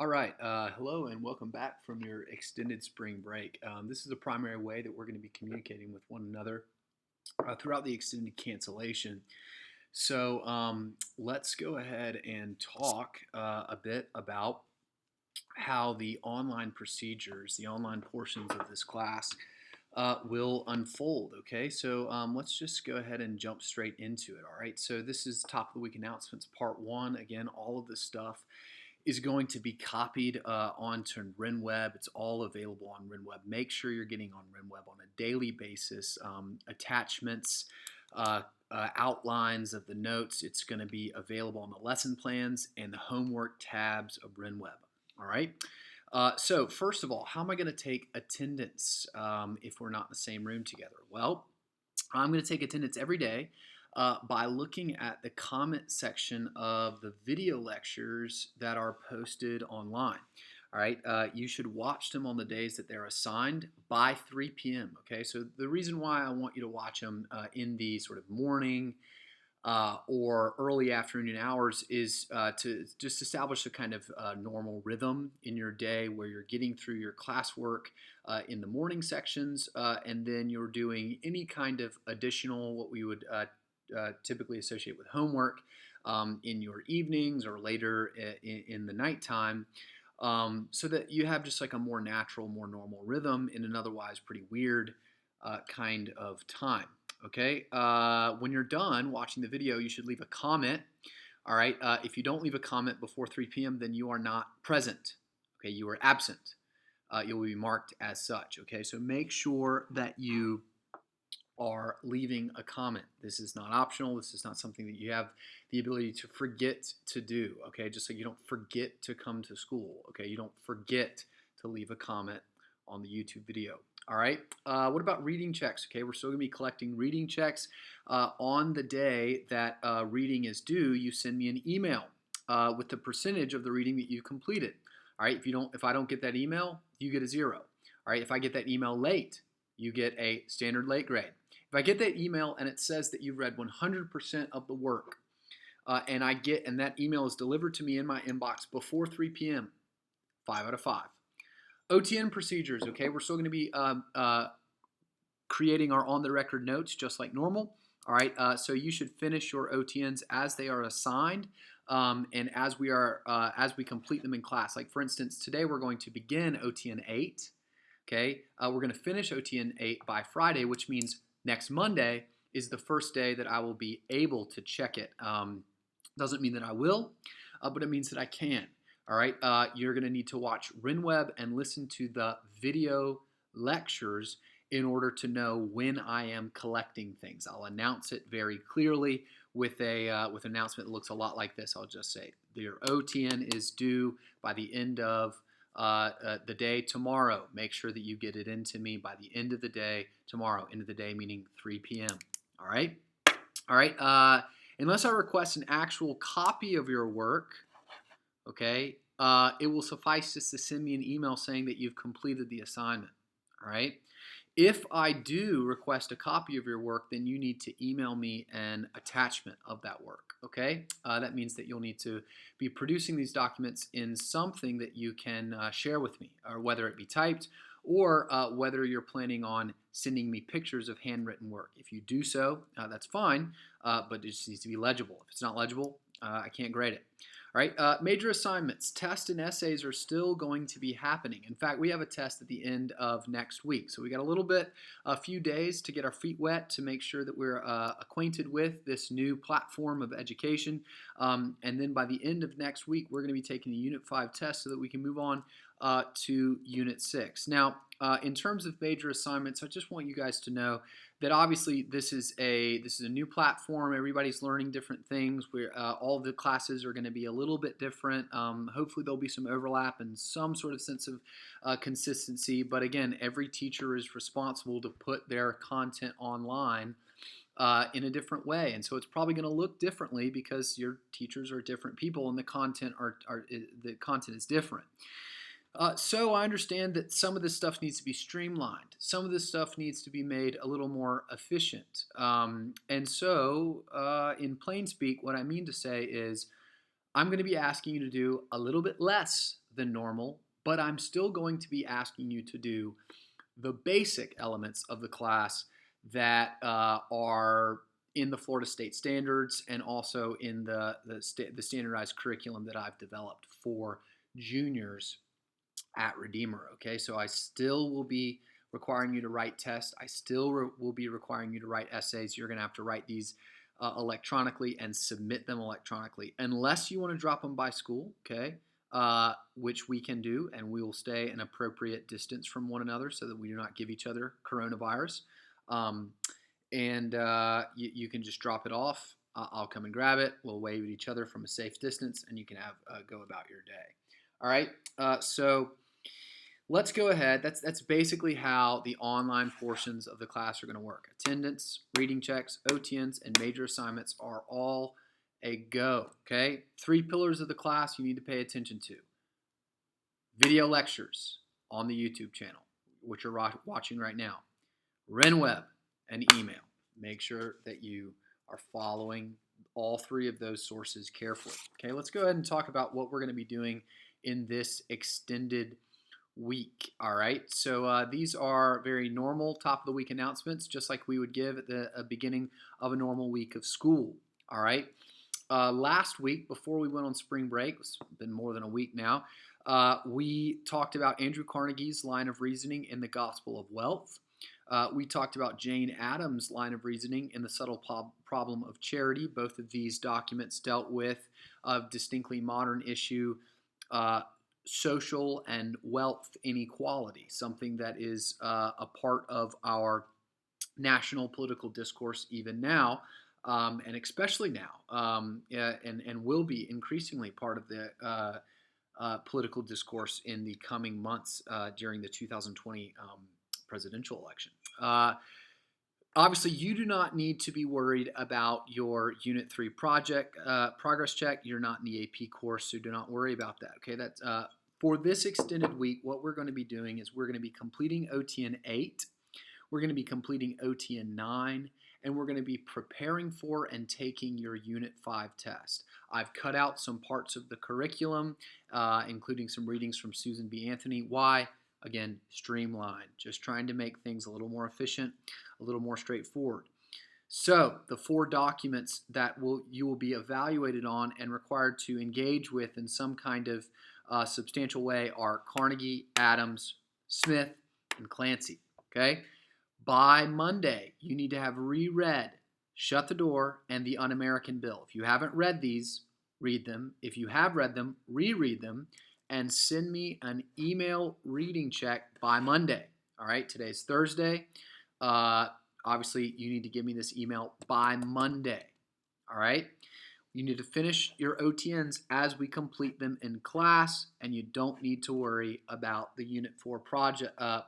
All right. Hello and welcome back from your extended spring break. This is a primary way that we're going to be communicating with one another throughout the extended cancellation. So let's go ahead and talk a bit about how the online procedures, the online portions of this class will unfold. Okay, so let's just go ahead and jump straight into it. All right, so this is top of the week announcements, part one. Again, all of this stuff is going to be copied onto RenWeb. It's all available on RenWeb. Make sure you're getting on RenWeb on a daily basis. Attachments, outlines of the notes. It's going to be available on the lesson plans and the homework tabs of RenWeb. All right. So first of all, how am I going to take attendance if we're not in the same room together? Well, I'm going to take attendance every day by looking at the comment section of the video lectures that are posted online. All right, you should watch them on the days that they're assigned by 3 p.m. Okay, so the reason why I want you to watch them in the sort of morning or early afternoon hours is to just establish a kind of normal rhythm in your day where you're getting through your classwork in the morning sections and then you're doing any kind of additional what we would typically associate with homework in your evenings or later in the nighttime, so that you have just like a more natural, more normal rhythm in an otherwise pretty weird kind of time. Okay, when you're done watching the video, you should leave a comment. All right, if you don't leave a comment before 3 p.m., then you are not present. Okay, you are absent. You will be marked as such. Okay, so make sure that you are leaving a comment. This is not optional. This is not something that you have the ability to forget to do. Okay, just like you don't forget to come to school. Okay, you don't forget to leave a comment on the YouTube video. All right, what about reading checks? Okay, we're still gonna be collecting reading checks. On the day that reading is due, you send me an email with the percentage of the reading that you completed. All right, if I don't get that email, you get a 0. All right, if I get that email late, you get a standard late grade. If I get that email and it says that you've read 100% of the work, and that email is delivered to me in my inbox before 3 p.m., 5 out of 5. OTN procedures, okay, we're still going to be creating our on-the-record notes just like normal. All right, so you should finish your OTNs as they are assigned and as we complete them in class. Like for instance, today we're going to begin OTN 8. Okay, we're going to finish OTN 8 by Friday, which means next Monday is the first day that I will be able to check it. Doesn't mean that I will, but it means that I can. All right, you're going to need to watch RenWeb and listen to the video lectures in order to know when I am collecting things. I'll announce it very clearly with an announcement that looks a lot like this. I'll just say your OTN is due by the end of the day tomorrow. Make sure that you get it into me by the end of the day tomorrow. End of the day meaning 3 p.m. All right? All right. Unless I request an actual copy of your work, okay, it will suffice just to send me an email saying that you've completed the assignment. All right? If I do request a copy of your work, then you need to email me an attachment of that work, okay? That means that you'll need to be producing these documents in something that you can share with me, or whether it be typed, or whether you're planning on sending me pictures of handwritten work. If you do so, that's fine, but it just needs to be legible. If it's not legible, I can't grade it. All right, major assignments, tests and essays are still going to be happening. In fact, we have a test at the end of next week. So we got a few days to get our feet wet to make sure that we're acquainted with this new platform of education. And then by the end of next week, we're going to be taking the Unit 5 test so that we can move on to Unit 6. Now, in terms of major assignments, I just want you guys to know that obviously this is a new platform. Everybody's learning different things. All the classes are going to be a little bit different. Hopefully there'll be some overlap and some sort of sense of consistency. But again, every teacher is responsible to put their content online in a different way, and so it's probably going to look differently because your teachers are different people and the content is different. So I understand that some of this stuff needs to be streamlined. Some of this stuff needs to be made a little more efficient. And so in plain speak, what I mean to say is I'm going to be asking you to do a little bit less than normal, but I'm still going to be asking you to do the basic elements of the class that are in the Florida State standards and also in the standardized curriculum that I've developed for juniors at Redeemer. Okay, so I still will be requiring you to write tests. I still will be requiring you to write essays. You're going to have to write these electronically and submit them electronically, unless you want to drop them by school. Okay, which we can do, and we will stay an appropriate distance from one another so that we do not give each other coronavirus. And you can just drop it off. I'll come and grab it. We'll wave at each other from a safe distance, and you can have go about your day. All right. So let's go ahead. That's basically how the online portions of the class are going to work. Attendance, reading checks, OTNs, and major assignments are all a go. Okay. 3 pillars of the class you need to pay attention to. Video lectures on the YouTube channel, which you're watching right now. RenWeb and email. Make sure that you are following all 3 of those sources carefully. Okay, let's go ahead and talk about what we're going to be doing in this extended week. All right, so these are very normal top of the week announcements, just like we would give at the beginning of a normal week of school. All right, last week before we went on spring break, it's been more than a week now, we talked about Andrew Carnegie's line of reasoning in the Gospel of Wealth. We talked about Jane Addams' line of reasoning in the subtle problem of charity. Both of these documents dealt with a distinctly modern issue, social and wealth inequality, something that is a part of our national political discourse even now, and especially now, and will be increasingly part of the political discourse in the coming months during the 2020 presidential election. Obviously, you do not need to be worried about your Unit 3 project progress check. You're not in the AP course, so do not worry about that. Okay, that's for this extended week. What we're going to be doing is we're going to be completing OTN 8, we're going to be completing OTN 9, and we're going to be preparing for and taking your Unit 5 test. I've cut out some parts of the curriculum, including some readings from Susan B. Anthony. Why? Again, streamline, just trying to make things a little more efficient, a little more straightforward. So the 4 documents that you will be evaluated on and required to engage with in some kind of substantial way are Carnegie, Addams, Smith, and Clancy. Okay? By Monday, you need to have reread Shut the Door and the Un-American Bill. If you haven't read these, read them. If you have read them, reread them, and send me an email reading check by Monday. All right, today's Thursday. Obviously, you need to give me this email by Monday. All right, you need to finish your OTNs as we complete them in class, and you don't need to worry about the Unit 4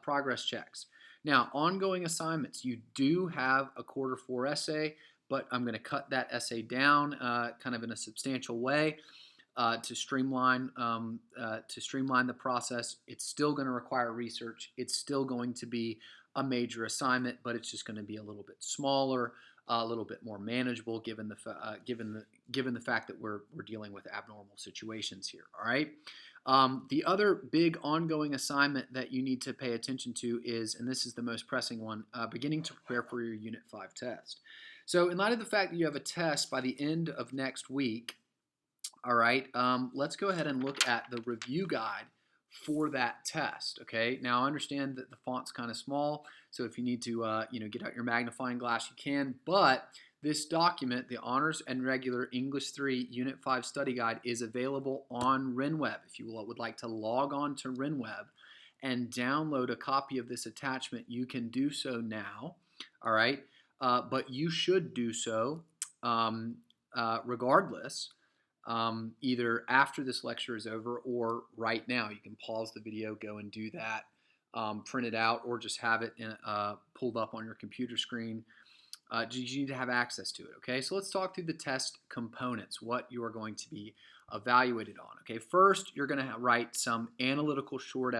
progress checks. Now, ongoing assignments, you do have a quarter 4 essay, but I'm going to cut that essay down kind of in a substantial way. To streamline the process. It's still going to require research. It's still going to be a major assignment, but it's just going to be a little bit smaller, a little bit more manageable, given the fact that we're dealing with abnormal situations here. All right. The other big ongoing assignment that you need to pay attention to is, and this is the most pressing one, beginning to prepare for your Unit 5 test. So, in light of the fact that you have a test by the end of next week. All right, let's go ahead and look at the review guide for that test. Okay, now I understand that the font's kind of small, so if you need to, get out your magnifying glass, you can. But this document, the Honors and Regular English 3 Unit 5 Study Guide, is available on RenWeb. If you would like to log on to RenWeb and download a copy of this attachment, you can do so now. All right, but you should do so regardless. Either after this lecture is over or right now. You can pause the video, go and do that, print it out, or just have it pulled up on your computer screen. You need to have access to it. Okay, so let's talk through the test components, what you are going to be evaluated on. Okay, first you're going to write some analytical short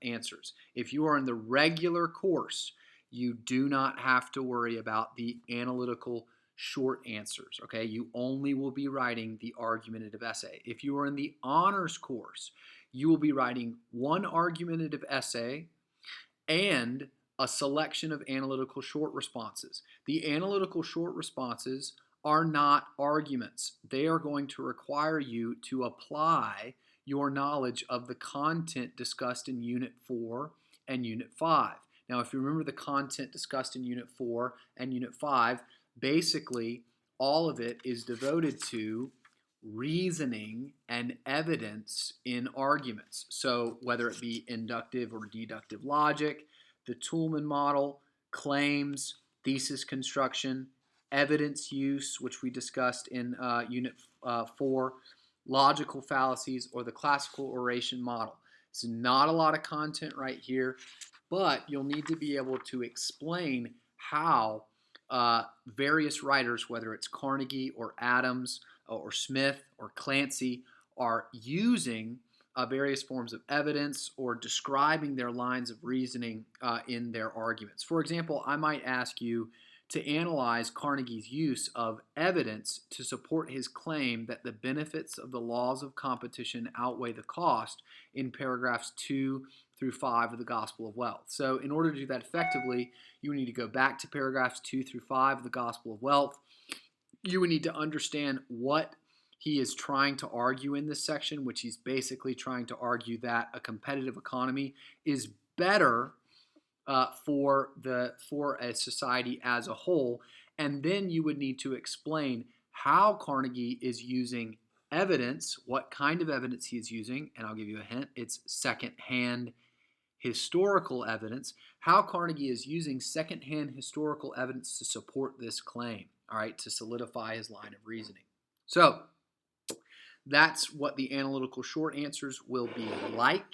answers. If you are in the regular course, you do not have to worry about the analytical short answers. Okay, you only will be writing the argumentative essay. If you are in the honors course, you will be writing one argumentative essay and a selection of analytical short responses. The analytical short responses are not arguments. They are going to require you to apply your knowledge of the content discussed in Unit 4 and Unit 5. Now, if you remember the content discussed in Unit 4 and Unit 5, basically all of it is devoted to reasoning and evidence in arguments. So whether it be inductive or deductive logic, the Toulmin model, claims, thesis construction, evidence use, which we discussed in Unit 4, logical fallacies, or the classical oration model. It's not a lot of content right here, but you'll need to be able to explain how various writers, whether it's Carnegie or Adams or Smith or Clancy, are using various forms of evidence or describing their lines of reasoning in their arguments. For example, I might ask you to analyze Carnegie's use of evidence to support his claim that the benefits of the laws of competition outweigh the cost in paragraphs 2 through 5 of the Gospel of Wealth. So in order to do that effectively, you need to go back to paragraphs 2 through 5 of the Gospel of Wealth. You would need to understand what he is trying to argue in this section, which he's basically trying to argue that a competitive economy is better for a society as a whole. And then you would need to explain how Carnegie is using evidence, what kind of evidence he is using, and I'll give you a hint, it's secondhand historical evidence, how Carnegie is using secondhand historical evidence to support this claim, all right, to solidify his line of reasoning. So that's what the analytical short answers will be like,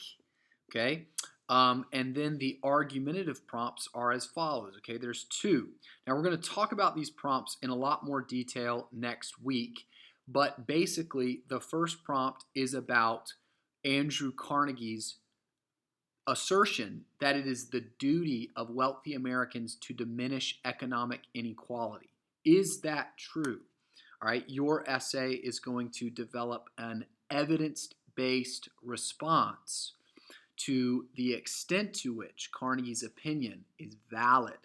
okay? And then the argumentative prompts are as follows, okay? There's two. Now we're going to talk about these prompts in a lot more detail next week, but basically the first prompt is about Andrew Carnegie's assertion that it is the duty of wealthy Americans to diminish economic inequality. Is that true? All right, your essay is going to develop an evidence-based response to the extent to which Carnegie's opinion is valid.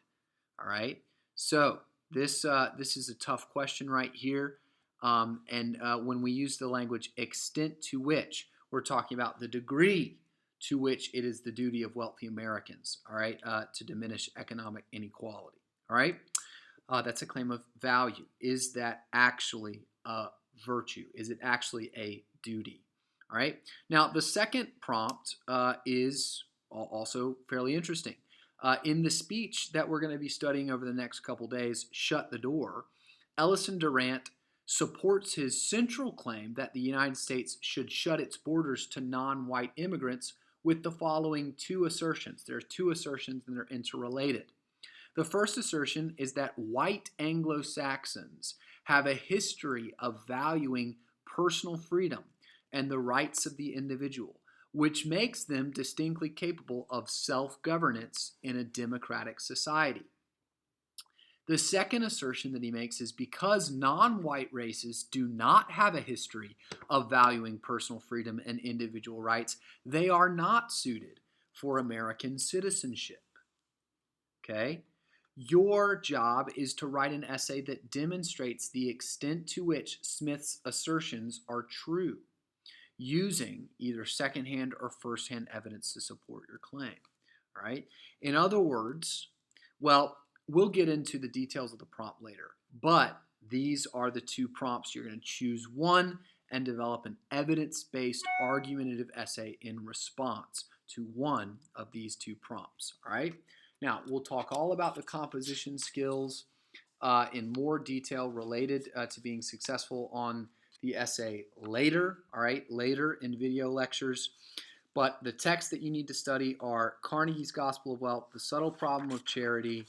All right, so this is a tough question right here, and when we use the language extent to which, we're talking about the degree to which it is the duty of wealthy Americans, all right, to diminish economic inequality. All right, that's a claim of value. Is that actually a virtue? Is it actually a duty? All right. Now, the second prompt is also fairly interesting. In the speech that we're going to be studying over the next couple days, Shut the Door, Ellison Durant supports his central claim that the United States should shut its borders to non-white immigrants with the following two assertions. There are two assertions and they're interrelated. The first assertion is that white Anglo-Saxons have a history of valuing personal freedom and the rights of the individual, which makes them distinctly capable of self-governance in a democratic society. The second assertion that he makes is because non-white races do not have a history of valuing personal freedom and individual rights, they are not suited for American citizenship. Okay? Your job is to write an essay that demonstrates the extent to which Smith's assertions are true, using either secondhand or firsthand evidence to support your claim. All right? In other words, well, we'll get into the details of the prompt later, but these are the two prompts. You're going to choose one and develop an evidence-based argumentative essay in response to one of these two prompts. All right? Now, we'll talk all about the composition skills in more detail related to being successful on the essay later, all right, later in video lectures. But the texts that you need to study are Carnegie's Gospel of Wealth, The Subtle Problem of Charity,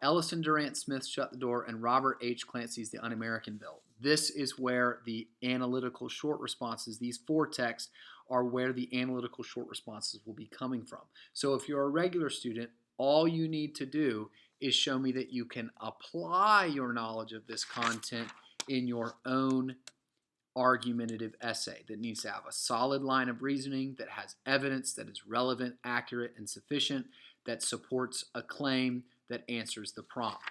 Ellison Durant Smith's Shut the Door, and Robert H. Clancy's The Un-American Bill. This is where the analytical short responses, these four texts, are where the analytical short responses will be coming from. So if you're a regular student, all you need to do is show me that you can apply your knowledge of this content in your own argumentative essay that needs to have a solid line of reasoning, that has evidence that is relevant, accurate, and sufficient, that supports a claim, that answers the prompt.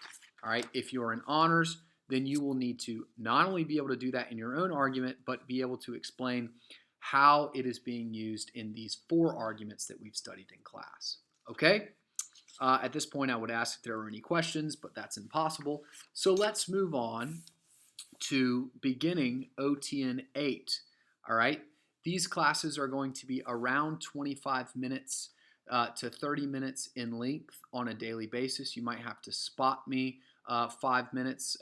All right, if you're in honors, then you will need to not only be able to do that in your own argument, but be able to explain how it is being used in these 4 arguments that we've studied in class. Okay? At this point, I would ask if there are any questions, but that's impossible. So let's move on to beginning OTN 8. All right? These classes are going to be around 25 minutes to 30 minutes in length on a daily basis. You might have to spot me 5 minutes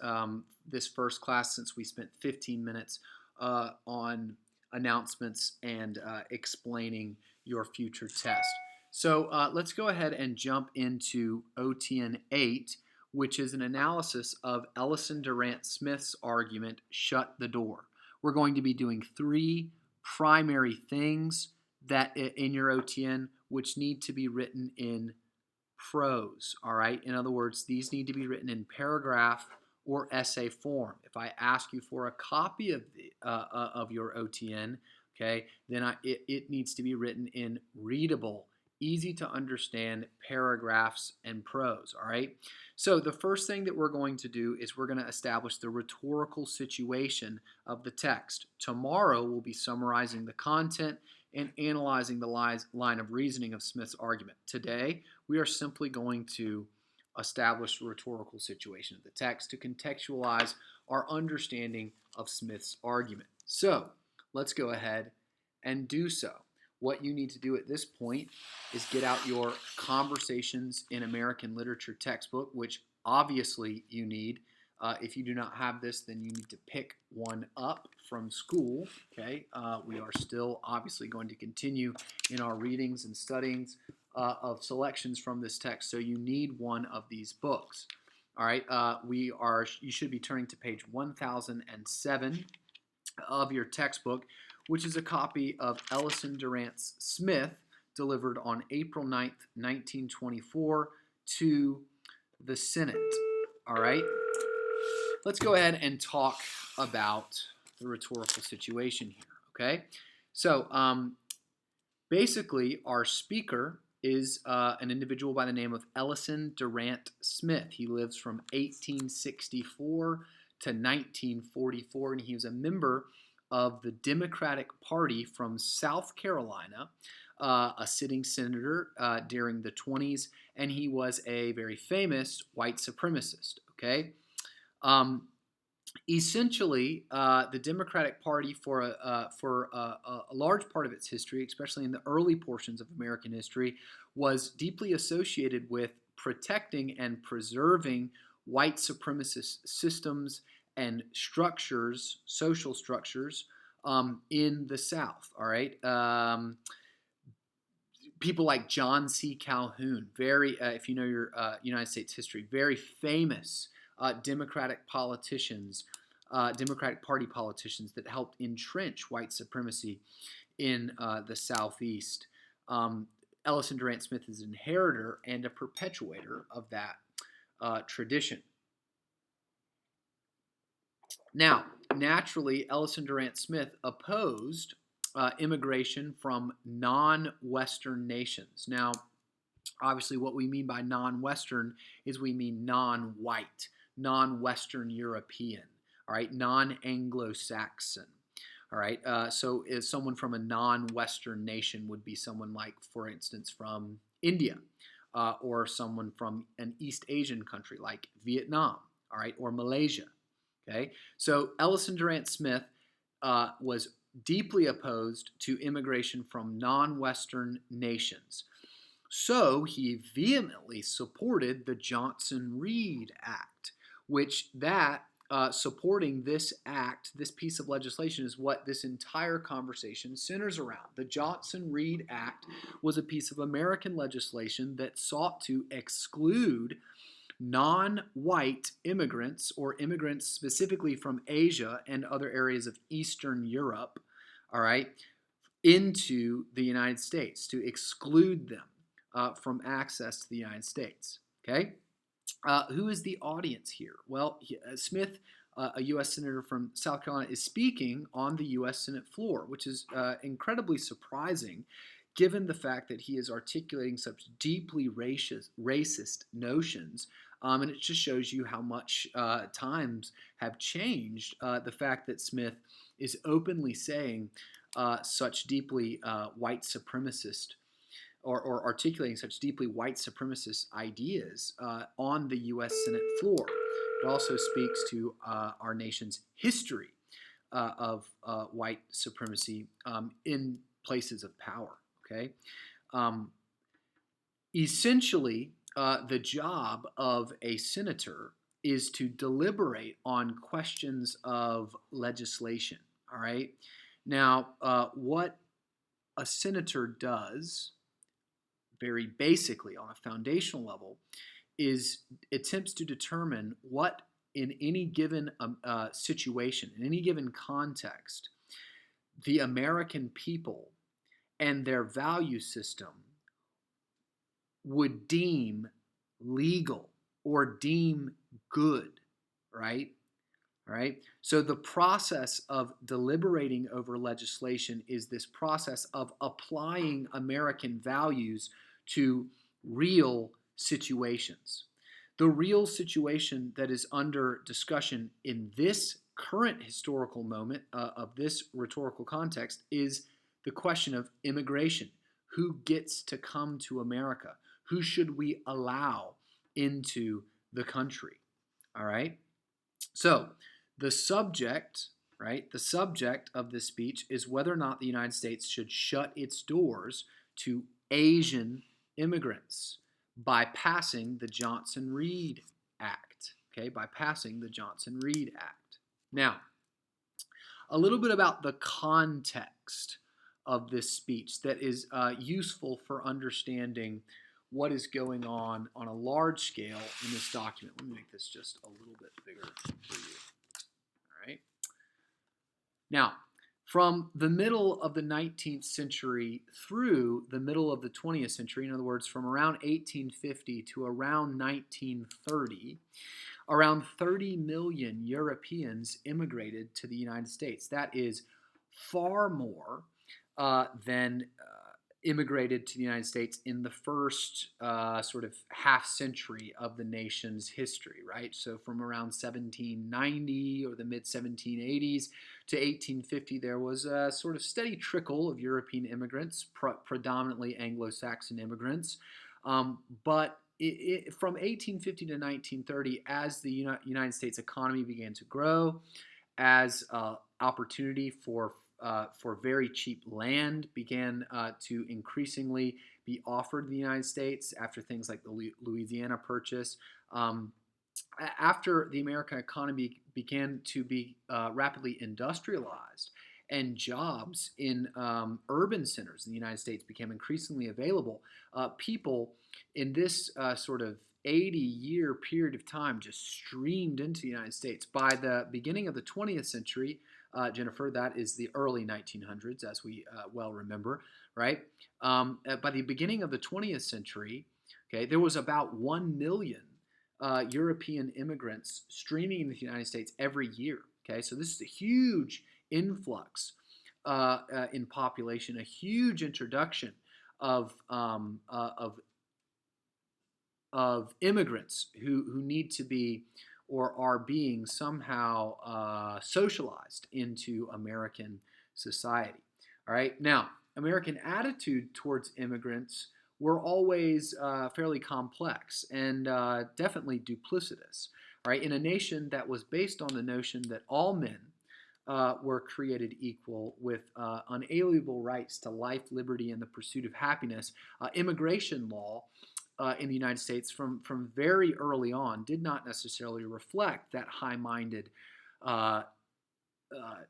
this first class, since we spent 15 minutes on announcements and explaining your future test. So let's go ahead and jump into OTN 8, which is an analysis of Ellison Durant Smith's argument, shut the door. We're going to be doing 3 primary things that in your OTN, which need to be written in prose. All right. In other words, these need to be written in paragraph or essay form. If I ask you for a copy of your OTN, okay, then it needs to be written in readable, easy to understand paragraphs and prose. All right. So the first thing that we're going to do is we're going to establish the rhetorical situation of the text. Tomorrow we'll be summarizing the content and analyzing the line of reasoning of Smith's argument. Today, we are simply going to establish the rhetorical situation of the text to contextualize our understanding of Smith's argument. So, let's go ahead and do so. What you need to do at this point is get out your Conversations in American Literature textbook, which obviously you need. If you do not have this, then you need to pick one up from school. Okay, we are still obviously going to continue in our readings and studyings of selections from this text, so you need one of these books. All right, you should be turning to page 1007 of your textbook, which is a copy of Ellison Durant Smith, delivered on April 9th, 1924, to the Senate. All right. Let's go ahead and talk about the rhetorical situation here, okay? So basically, our speaker is an individual by the name of Ellison Durant Smith. He lives from 1864 to 1944, and he was a member of the Democratic Party from South Carolina, a sitting senator during the 20s, and he was a very famous white supremacist, okay? Essentially, the Democratic Party for a large part of its history, especially in the early portions of American history, was deeply associated with protecting and preserving white supremacist systems and structures, social structures, in the South. All right. People like John C. Calhoun, very, if you know your United States history, very famous Democratic politicians, Democratic Party politicians that helped entrench white supremacy in the Southeast. Ellison Durant Smith is an inheritor and a perpetuator of that tradition. Now, naturally, Ellison Durant Smith opposed immigration from non-Western nations. Now, obviously, what we mean by non-Western is we mean non-white, non-Western European, all right, non-Anglo-Saxon, all right. So is someone from a non-Western nation would be someone like, for instance, from India, or someone from an East Asian country like Vietnam, all right, or Malaysia, okay. So Ellison Durant Smith was deeply opposed to immigration from non-Western nations. So he vehemently supported the Johnson-Reed Act, which supporting this act, this piece of legislation, is what this entire conversation centers around. The Johnson-Reed Act was a piece of American legislation that sought to exclude non-white immigrants, or immigrants specifically from Asia and other areas of Eastern Europe, all right, into the United States, to exclude them from access to the United States, okay? Who is the audience here? Well, Smith a U.S. Senator from South Carolina is speaking on the U.S. Senate floor, which is incredibly surprising given the fact that he is articulating such deeply racist notions. And it just shows you how much times have changed. The fact that Smith is openly saying such deeply white supremacist or articulating such deeply white supremacist ideas on the U.S. Senate floor. It also speaks to our nation's history of white supremacy in places of power. Okay, essentially, the job of a senator is to deliberate on questions of legislation. All right. Now, what a senator does, very basically on a foundational level, is attempts to determine what in any given situation, in any given context, the American people and their value system would deem legal or deem good, right? All right. So the process of deliberating over legislation is this process of applying American values to real situations. The real situation that is under discussion in this current historical moment of this rhetorical context is the question of immigration. Who gets to come to America? Who should we allow into the country? All right. So the subject, right, the subject of this speech is whether or not the United States should shut its doors to Asian immigrants by passing the Johnson-Reed Act. Okay, by passing the Johnson-Reed Act. Now, a little bit about the context of this speech that is useful for understanding what is going on a large scale in this document. Let me make this just a little bit bigger for you. All right. Now, from the middle of the 19th century through the middle of the 20th century, in other words, from around 1850 to around 1930, around 30 million Europeans immigrated to the United States. That is far more than immigrated to the United States in the first sort of half century of the nation's history, right? So from around 1790 or the mid 1780s to 1850, there was a sort of steady trickle of European immigrants, predominantly Anglo-Saxon immigrants. But from 1850 to 1930, as the United States economy began to grow, as opportunity for very cheap land began to increasingly be offered in the United States after things like the Louisiana Purchase. After the American economy began to be rapidly industrialized and jobs in urban centers in the United States became increasingly available, people in this sort of 80-year period of time just streamed into the United States. By the beginning of the 20th century, Jennifer, that is the early 1900s, as we well remember, right? By the beginning of the 20th century, okay, there was about 1 million European immigrants streaming into the United States every year. Okay, so this is a huge influx in population, a huge introduction of immigrants who need to be or are being somehow socialized into American society. All right, now American attitude towards immigrants were always fairly complex and definitely duplicitous. Right, in a nation that was based on the notion that all men were created equal with unalienable rights to life, liberty, and the pursuit of happiness, immigration law in the United States from very early on did not necessarily reflect that high-minded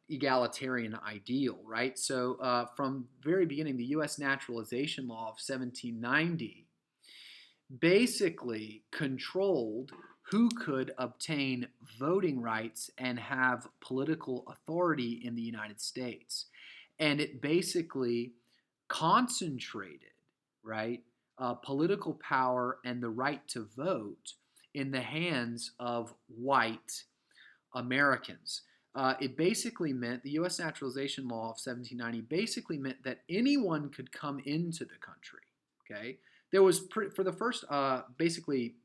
egalitarian ideal, right? So from very beginning, the U.S. Naturalization Law of 1790 basically controlled who could obtain voting rights and have political authority in the United States. And it basically concentrated, right, political power and the right to vote in the hands of white Americans. It basically meant, the U.S. Naturalization Law of 1790 basically meant that anyone could come into the country. Okay, there was for the first basically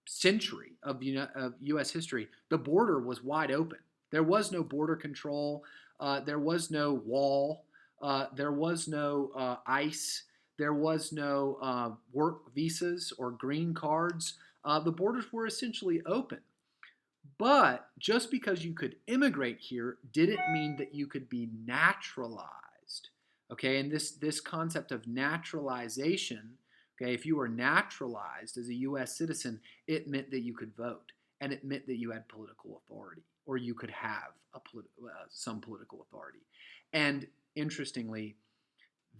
century of U.S. history, the border was wide open. There was no border control. There was no wall. There was no ICE. There was no work visas or green cards. The borders were essentially open. But just because you could immigrate here didn't mean that you could be naturalized. Okay, and this concept of naturalization, okay, if you were naturalized as a U.S. citizen, it meant that you could vote, and it meant that you had political authority, or you could have some political authority. And interestingly,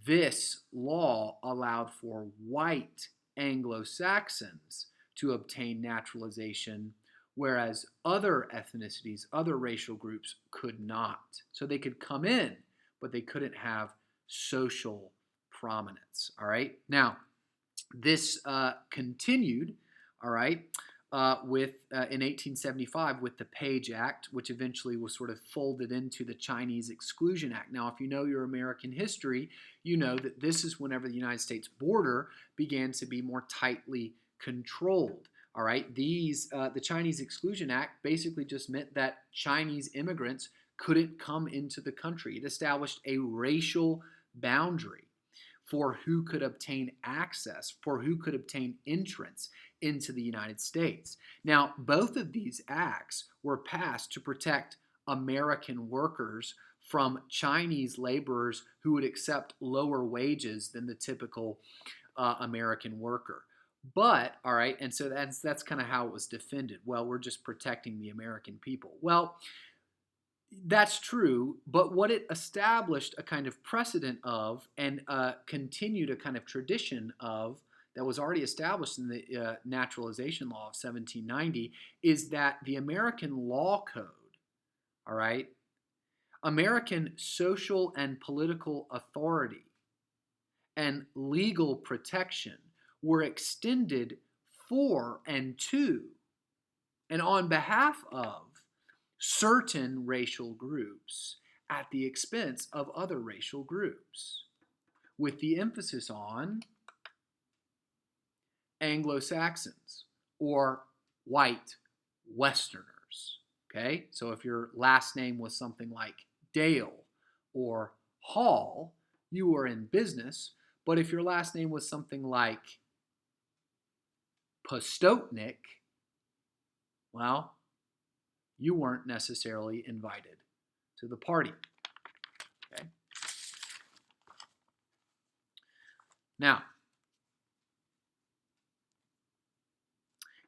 this law allowed for white Anglo-Saxons to obtain naturalization, whereas other ethnicities, other racial groups could not. So they could come in, but they couldn't have social prominence. All right. Now, this continued, all right, in 1875 with the Page Act, which eventually was sort of folded into the Chinese Exclusion Act. Now, if you know your American history, you know that this is whenever the United States border began to be more tightly controlled. All right, the Chinese Exclusion Act basically just meant that Chinese immigrants couldn't come into the country. It established a racial boundary for who could obtain access, for who could obtain entrance into the United States. Now, both of these acts were passed to protect American workers from Chinese laborers who would accept lower wages than the typical American worker. But, all right, and so that's kind of how it was defended. Well, we're just protecting the American people. Well, that's true, but what it established a kind of precedent of and continued a kind of tradition of that was already established in the Naturalization Law of 1790 is that the American Law Code, all right, American social and political authority and legal protection were extended for and to and on behalf of certain racial groups at the expense of other racial groups, with the emphasis on Anglo-Saxons or white Westerners. Okay, so if your last name was something like Dale or Hall, you were in business. But if your last name was something like Postotnik, well, you weren't necessarily invited to the party. Okay. Now,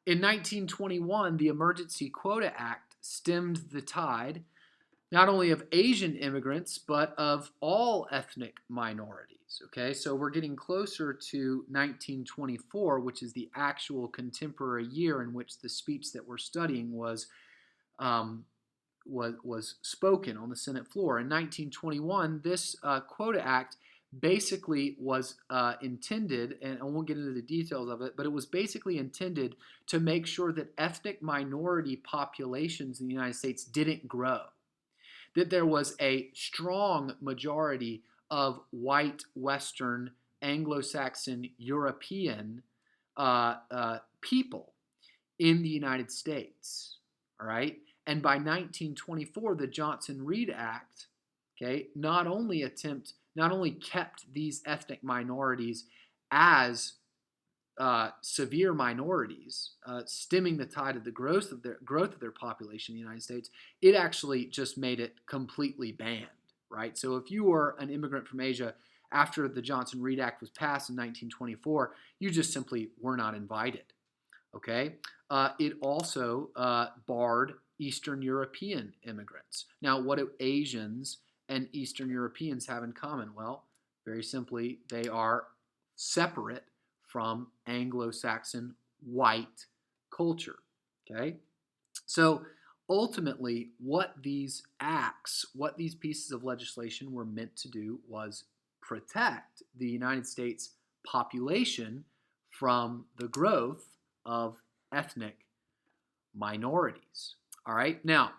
in 1921, the Emergency Quota Act stemmed the tide not only of Asian immigrants, but of all ethnic minorities. Okay, so we're getting closer to 1924, which is the actual contemporary year in which the speech that we're studying was spoken on the Senate floor. In 1921, this Quota Act basically was intended, and I won't get into the details of it, but it was basically intended to make sure that ethnic minority populations in the United States didn't grow, that there was a strong majority of white, Western, Anglo-Saxon, European people in the United States, all right? And by 1924, the Johnson-Reed Act, okay, not only kept these ethnic minorities as severe minorities, stemming the tide of the growth of their population in the United States, it actually just made it completely banned, right? So if you were an immigrant from Asia after the Johnson-Reed Act was passed in 1924, you just simply were not invited, okay? It also barred Eastern European immigrants. Now, what do Asians and Eastern Europeans have in common? Well, very simply, they are separate from Anglo-Saxon white culture, okay? So ultimately, what these pieces of legislation were meant to do was protect the United States population from the growth of ethnic minorities. All right, now,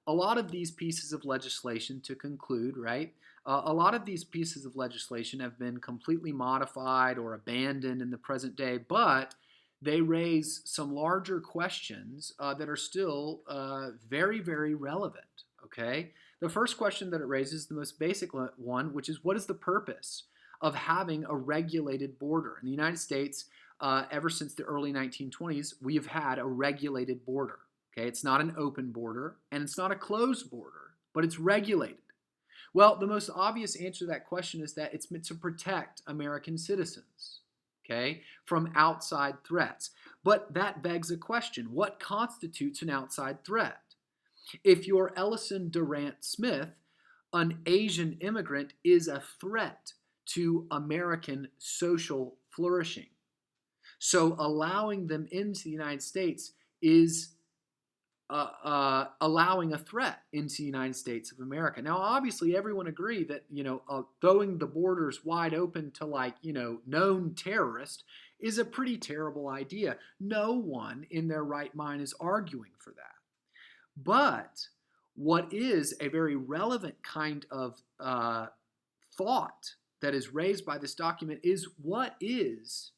a lot of these pieces of legislation, to conclude, right? A lot of these pieces of legislation have been completely modified or abandoned in the present day, but they raise some larger questions that are still very, very relevant. Okay? The first question that it raises is the most basic one, which is what is the purpose of having a regulated border? In the United States, ever since the early 1920s, we have had a regulated border. Okay? It's not an open border and it's not a closed border, but it's regulated. Well, the most obvious answer to that question is that it's meant to protect American citizens, okay, from outside threats. But that begs a question. What constitutes an outside threat? If you're Ellison Durant Smith, an Asian immigrant is a threat to American social flourishing. So allowing them into the United States is allowing a threat into the United States of America. Now, obviously, everyone agree that throwing the borders wide open to known terrorists is a pretty terrible idea. No one in their right mind is arguing for that. But what is a very relevant kind of thought that is raised by this document is what is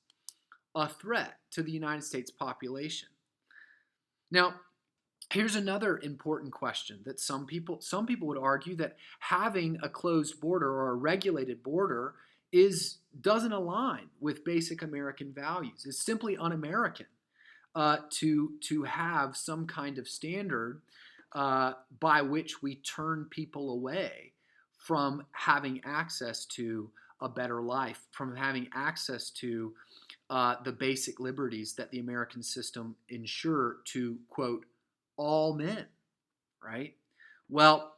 a threat to the United States population? Now, here's another important question that some people would argue that having a closed border or a regulated border doesn't align with basic American values. It's simply un-American to have some kind of standard by which we turn people away from having access to a better life, from having access to the basic liberties that the American system ensure to, quote, all men, right? Well,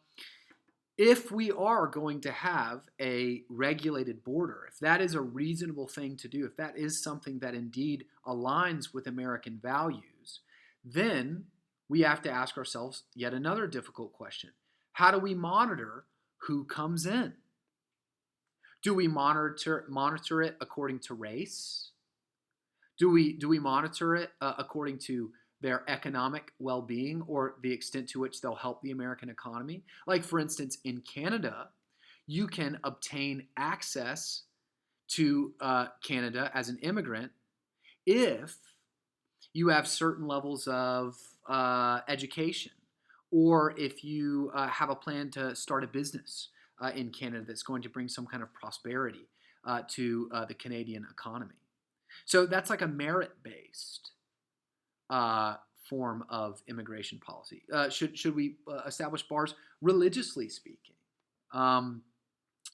if we are going to have a regulated border, if that is a reasonable thing to do, if that is something that indeed aligns with American values, then we have to ask ourselves yet another difficult question. How do we monitor who comes in? Do we monitor it according to race? Do we monitor it according to their economic well-being or the extent to which they'll help the American economy? Like, for instance, in Canada, you can obtain access to Canada as an immigrant if you have certain levels of education, or if you have a plan to start a business in Canada that's going to bring some kind of prosperity to the Canadian economy. So that's like a merit-based form of immigration policy. Should we establish bars? Religiously speaking,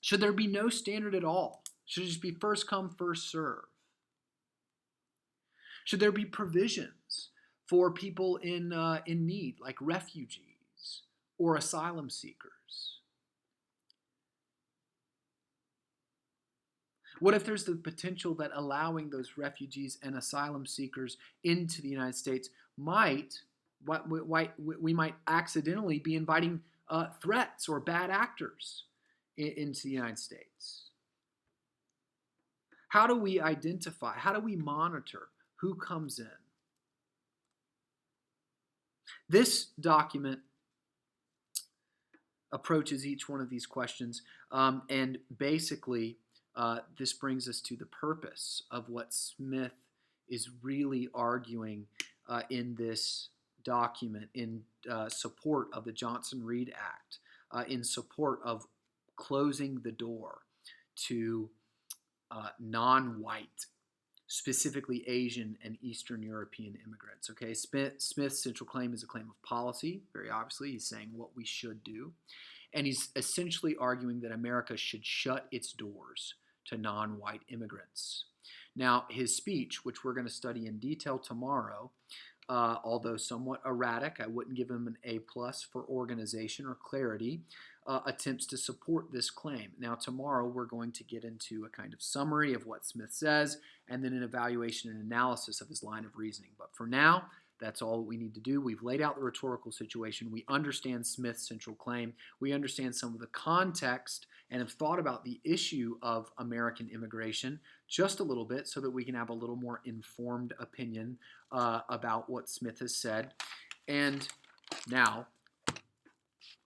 should there be no standard at all? Should it just be first come, first serve? Should there be provisions for people in need, like refugees or asylum seekers? What if there's the potential that allowing those refugees and asylum seekers into the United States we might accidentally be inviting threats or bad actors into the United States? How do we identify, how do we monitor who comes in? This document approaches each one of these questions, and basically this brings us to the purpose of what Smith is really arguing in this document in support of the Johnson-Reed Act, in support of closing the door to non-white, specifically Asian and Eastern European immigrants. Okay, Smith's central claim is a claim of policy. Very obviously, he's saying what we should do. And he's essentially arguing that America should shut its doors to non-white immigrants. Now, his speech, which we're going to study in detail tomorrow, although somewhat erratic, I wouldn't give him an A+ for organization or clarity, attempts to support this claim. Now, tomorrow we're going to get into a kind of summary of what Smith says and then an evaluation and analysis of his line of reasoning. But for now, that's all we need to do. We've laid out the rhetorical situation. We understand Smith's central claim. We understand some of the context and have thought about the issue of American immigration just a little bit so that we can have a little more informed opinion about what Smith has said. And now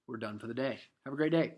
we're done for the day. Have a great day.